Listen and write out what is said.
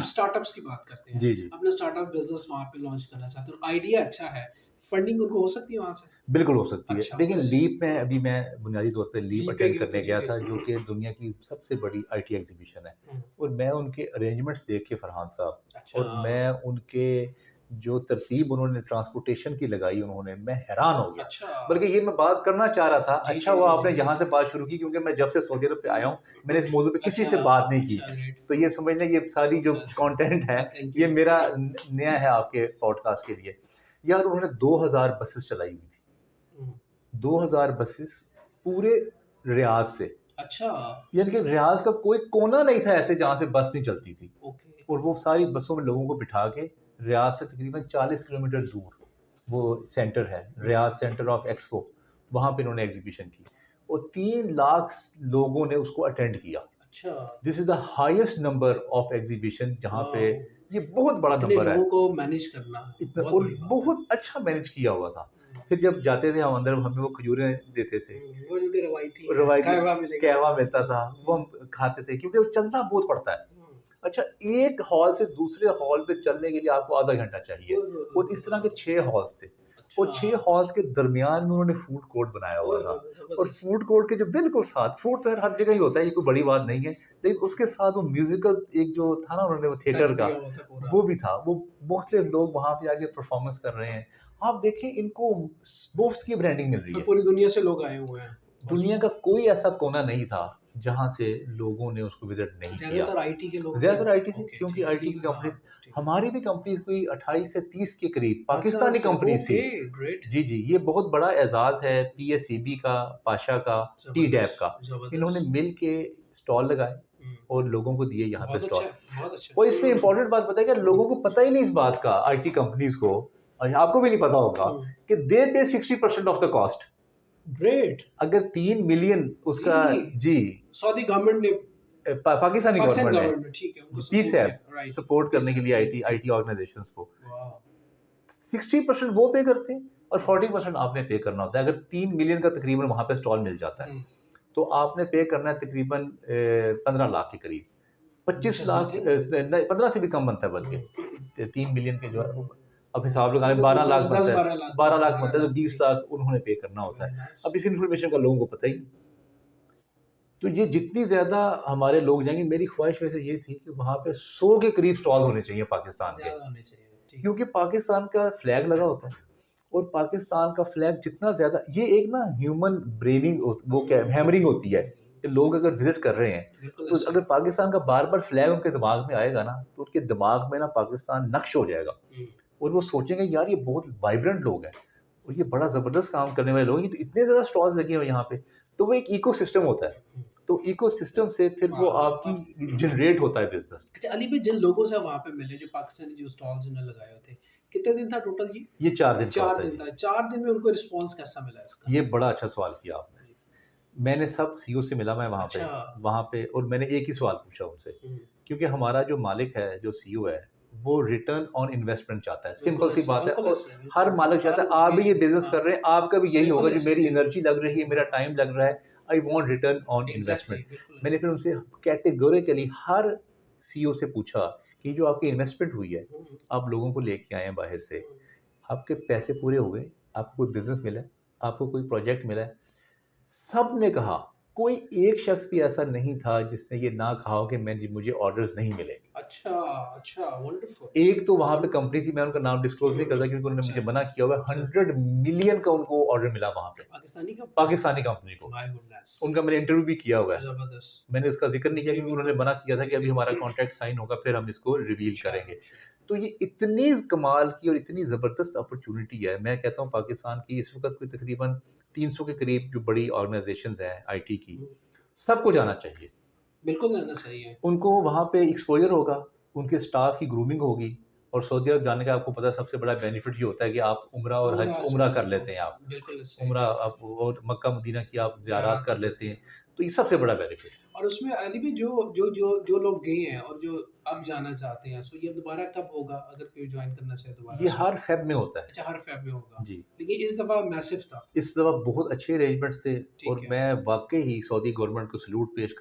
आप स्टार्टअप्स की बात करते हैं, जी, जी। अपना स्टार्टअप बिज़नेस वहाँ पे लॉन्च करना चाहते हो, आइडिया अच्छा है, फंडिंग उनको हो सकती है वहाँ से? बिल्कुल हो सकती है। अच्छा, वो देखिए कैसे? लीप में अभी मैं बुनियादी तौर पे लीप जीपे अटेंड के ऊपर करने जी, गया जी। था, जो कि दुनिया की सबसे बड़ी आईटी एग्ज़िबिशन है। हुँ, और मैं उनके अरेंजमेंट्स देख के फरहान साहब, अच्छा, और मैं उनके जो तरतीब उन्होंने ट्रांसपोर्टेशन की लगाई उन्होंने, मैं हैरान हो गया। अच्छा। बल्कि ये मैं बात करना चाह रहा था, जी, अच्छा जी, हुआ जी, आपने जी। यहाँ से बात शुरू की, क्योंकि मैं जब से सऊदी अरब पे आया हूँ, मैंने इस मौज़ूअ पे किसी अच्छा, से बात नहीं की। अच्छा, ग्रेट। तो ये समझ लें ये सारी जो सर कंटेंट है, सर थैंक ये यू। मेरा नया है आपके पॉडकास्ट के लिए। यार उन्होंने 2000 बसेस चलाई हुई थी। हुँ, 2000 बसेस पूरे रियाज से, अच्छा, यानी कि रियाज का कोई कोना नहीं था ऐसे जहाँ से बस नहीं चलती थी। ओके। और वो सारी बसों में लोगों को बिठा के रियाज से तकरीबन 40 किलोमीटर दूर वो सेंटर है, हुँ, रियाज सेंटर ऑफ एक्सपो, वहाँ पे इन्होंने एग्जीबिशन की और 3 लाख लोगों ने उसको अटेंड किया। अच्छा, this is the highest number of exhibition जहाँ पे, वॉव! ये बहुत बड़ा इतने नंबर है। लोगों को मैनेज करना इतना बहुत और बड़ी बात है। बहुत अच्छा मैनेज किया हुआ था। हुँ, फिर जब जाते थे हम अंदर, हमें वो खजूरें देते थे, वो जो कि रवायती है, रवायती कहवा मिलेगा कहवा आपको। मिलता था, वो हुँ, हम खाते थे क्योंकि वो चलना बहुत पड़ता है। हुँ, अच्छा, एक हॉल से दूसरे हॉल पे चलने के लिए आपको आधा घंटा चाहिए, ओह हो, और इस तरह के 6 हॉल्स थे। और अच्छा, 6 हॉल्स के दरमियान में उन्होंने फूड कोर्ट बनाया हुआ ओह था। हो, और ज़बरदस्त। फूड कोर्ट के जो बिल्कुल साथ, फूड तो यार हर जगह ही होता है, ये कोई बड़ी बात नहीं है, लेकिन उसके साथ वो म्यूजिकल एक जो था ना, उन्होंने वो टच थिएटर का, दिया हुआ था पूरा। वो भी था। वो मुख्तलिफ लोग वहाँ पे आके परफॉर्मेंस कर रहे हैं। आप देखें, इनको मुफ्त की ब्रांडिंग मिल रही और है। पूरी दुनिया से लोग आए हुए हैं। बस दुनिया का कोई ऐसा कोना नहीं था जहाँ से लोगों ने उसको विजिट नहीं किया। ज़्यादातर आईटी के लोग थे। ज़्यादातर आईटी से, ओके, क्योंकि ठीक, आईटी की लीग कंपनीज़, हाँ, ठीक है। हमारी भी कंपनीज़ कोई 28 से 30 के करीब पाकिस्तान पाकिस्तानी से कंपनीज़ थी। ओके, ग्रेट, जी, जी, ये बहुत बड़ा एज़ाज़ है पीएसईबी का, पाशा का, टीडैप ज़बरदस्त, का। इन्होंने ज़बरदस्त। मिल के स्टॉल लगाए हुँ, और लोगों को दिए यहाँ पे बहुत अच्छा स्टॉल। है, बहुत अच्छा और है। इसमें इम्पोर्टेंट बात पता है क्या, लोगों को पता ही नहीं इस बात का, आईटी कंपनीज़ को, और आपको भी नहीं पता होगा, हुँ, कि दे पे 60% ऑफ द कॉस्ट। ग्रेट, अगर 3 मिलियन उसका, रियली? जी, सऊदी गवर्नमेंट ने पाकिस्तानी पाकिस्तान गवर्नमेंट गवर्नमेंट ने ठीक है, उनको ने सपोर्ट किया, पीसैप राइट, सपोर्ट करने के पीसएफ लिए ठीक, आईटी ठीक। आईटी ऑर्गेनाइजेशंस को वाह! 60% वो पे करते हैं, और हुँ, 40% आपने पे करना होता है। अगर 3 मिलियन का तकरीबन वहाँ पे स्टॉल मिल जाता है, हुँ, तो आपने पे करना है तकरीबन 15 लाख के करीब। 25 दिलचस्प बात लाख है। नहीं, 15 से भी कम बनता है बल्कि। हुँ, 3 मिलियन के जो हुँ, है हुँ। अब हिसाब लगा लें, ठीक है, कोई 12 लाख 10 बनता है। 12 लाख 12 बनता है, लाख 12 बनता है, तो लाख 20 ठीक, लाख उन्होंने पे करना होता वेरी है। नाइस। अब इस इन्फॉर्मेशन का लोगों को पता ही नहीं। तो ये जितनी ज़्यादा हमारे लोग जाएँगे, मेरी ख्वाहिश वैसे ये थी कि वहाँ पे 100 के करीब स्टॉल होने चाहिए पाकिस्तान के। ज़्यादा होने चाहिए, ठीक। क्योंकि पाकिस्तान का फ्लैग लगा होता है, और पाकिस्तान का फ्लैग जितना ज़्यादा, ये एक ना ह्यूमन ब्रेनिंग वो क्या हैमरिंग होती है, कि लोग अगर विज़िट कर रहे हैं, बिल्कुल तो ऐसे अगर ही। पाकिस्तान का बार-बार फ्लैग उनके दिमाग में आएगा ना, तो उनके दिमाग में ना पाकिस्तान नक्श हो जाएगा, हुँ, और वो सोचेंगे यार ये बहुत वाइब्रेंट लोग हैं, और ये बड़ा ज़बरदस्त काम करने वाले लोग हैं, ये तो इतने ज़्यादा स्टॉल्स लगे हुए हैं यहाँ पे। तो वो एक इकोसिस्टम होता है। हुँ। तो इकोसिस्टम से फिर वो वाह! आपकी जनरेट होता है बिज़नेस। अच्छा अली भाई जिन लोगों से आप वहाँ पे मिले, जो पाकिस्तानी जो स्टॉल्स उन्होंने लगाए हुए थे, कितने दिन था टोटल ये? ये 4 दिन का 4 होता है दिन जी। था। 4 दिन में उनको रिस्पॉन्स कैसा मिला इसका? ये बड़ा अच्छा सवाल किया आपने। जी। मैंने सब सीईओ से मिला मैं अच्छा। वहाँ पे, और मैंने एक ही सवाल पूछा उनसे, हुँ, क्योंकि हमारा जो मालिक है, जो सीईओ है, वो रिटर्न ऑन इन्वेस्टमेंट चाहता है। सिंपल बिल्कुल सी ऐसे बात है, और बिल्कुल। हर मालिक चाहता है आप भी ये बिज़नेस हाँ, कर रहे हैं, आपका भी यही होगा, बिल्कुल जो ऐसे मेरी जी। एनर्जी लग रही है, मेरा टाइम लग रहा है, I want return on exactly investment. बिल्कुल मैंने ऐसे। फिर उनसे कैटेगोरिकली हर सीईओ से पूछा कि जो आपकी इन्वेस्टमेंट हुई है, हुँ, हुँ, आप लोगों को लेके आए हैं बाहर से, हुँ। आपके पैसे पूरे हो गए, आपको कोई बिज़नेस मिला है, आपको कोई प्रोजेक्ट मिला है? सबने कहा, कोई एक शख्स भी ऐसा नहीं था जिसने ये ना कहा हो कि मुझे ऑर्डर्स नहीं मिले। अच्छा, अच्छा वंडरफुल। एक तो वहाँ पे कंपनी थी, मैं उनका नाम डिस्क्लोज़ नहीं करता क्योंकि उन्होंने अच्छा, मुझे मना किया हुआ है, अच्छा। 100 मिलियन का उनको ऑर्डर मिला वहाँ पे, पाकिस्तानी कंपनी? पाकिस्तानी कंपनी को। My goodness! उनका मैंने इंटरव्यू भी किया हुआ है। ज़बरदस्त। मैंने इसका ज़िक्र नहीं किया जी, क्योंकि उन्होंने बिल्कुल। मना किया था कि जी, अभी जी। हमारा कॉन्ट्रैक्ट साइन होगा, फिर हम इसको रिवील इंशाअल्लाह, करेंगे। इंशाअल्लाह। तो ये इतनी कमाल की और इतनी ज़बरदस्त अपॉर्च्युनिटी है, मैं कहता हूँ पाकिस्तान की इस वक़्त कोई तकरीबन 300 के करीब जो बड़ी ऑर्गनाइज़ेशंस हैं आईटी की, हुँ, सबको जाना चाहिए। बिल्कुल रहना चाहिए। उनको वहाँ पे एक्सपोज़र होगा, उनके स्टाफ की ग्रूमिंग होगी, और सऊदी अरब जाने का आपको पता है सबसे बड़ा बेनिफिट ये होता है कि आप उम्रा और हज, उम्रा हज उम्रा कर कर लेते लेते हो। हैं आप। बिल्कुल सही, उम्रा राइट। आप, और मक्का मदीना की आप ज़ियारत ज़ियारत कर कर लेते लेते हैं, हैं। तो ये सबसे बड़ा बेनिफिट। और उसमें अली भी जो लोग गए हैं और जो अब जाना चाहते हैं, सो ये दोबारा कब होगा अगर कोई जॉइन करना चाहे दोबारा ये से? हर फ़ेब में होता है। अच्छा हर फ़ेब में होगा। जी। लेकिन इस दफ़ा मैसिव था। इस दफ़ा बहुत अच्छे अरेंजमेंट्स थे, ठीक और है। मैं वाक़ई ही सऊदी गवर्नमेंट को सैल्यूट पेश कर